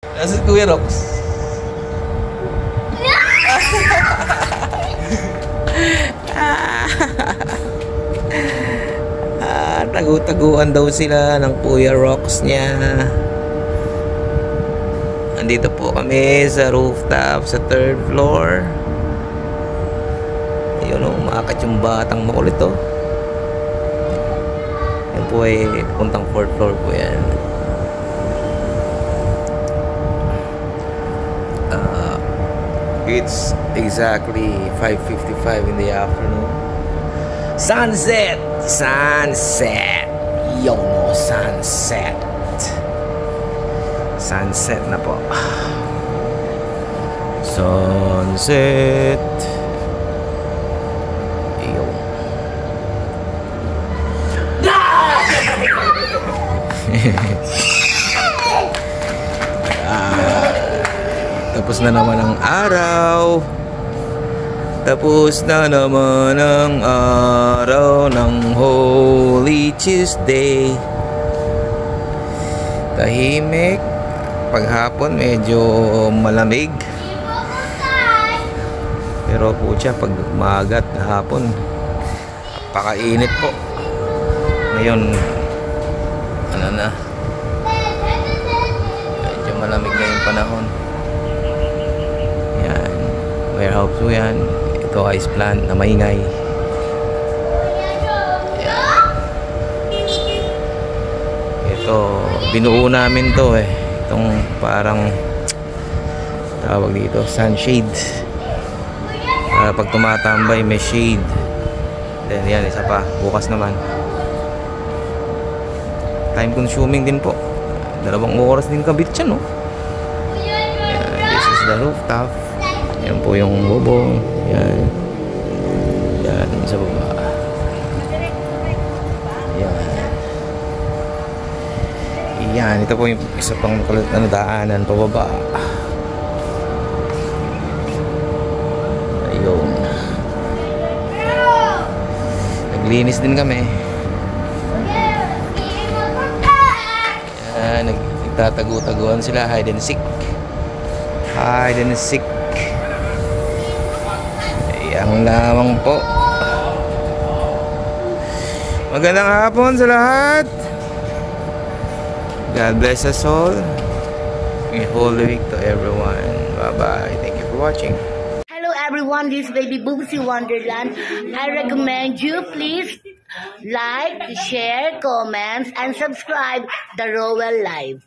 Nasa Kuya Rox. Tagu-taguan daw sila ng Kuya Rox niya. Andito po kami sa rooftop sa 3rd floor. Ayun o, umaakat yung batang makulit o. Yan po ay puntang 4th floor po yan. It's exactly 5:55 in the afternoon. Sunset! Sunset! Yo no, sunset! Sunset na po. Sunset! Yo. Tapos na naman ang araw. Tapos na naman ang araw ng Holy Tuesday. Tahimik. Paghapon medyo malamig. Pero po siya pag umaga at hapon napakainit po. Ngayon ano na, medyo malamig na yung panahon. Yan, warehouse po yan. Ito ice plant na maingay. Yan. Ito binuo namin to eh. Itong parang tawag dito sunshade. Pag tumatambay may shade. Then yan, isa pa bukas naman. Time consuming din po. 2 oras din kabit siya, no? Yan, this is the rooftop. Yan po yung bubong. Yan. Yan sa baba. Yan. Yan, ito po yung isa pang kulit na daanan pababa. Ayun. Naglinis din kami. Yan, nagtatago-taguan sila. Hide and seek. Hide and seek. Ayan lamang po. Magandang hapon sa lahat. God bless us all. Holy week to everyone. Bye-bye. Thank you for watching. Hello everyone, this is Baby Boobsy Wonderland. I recommend you please like, share, comments, and subscribe the Rowell Live.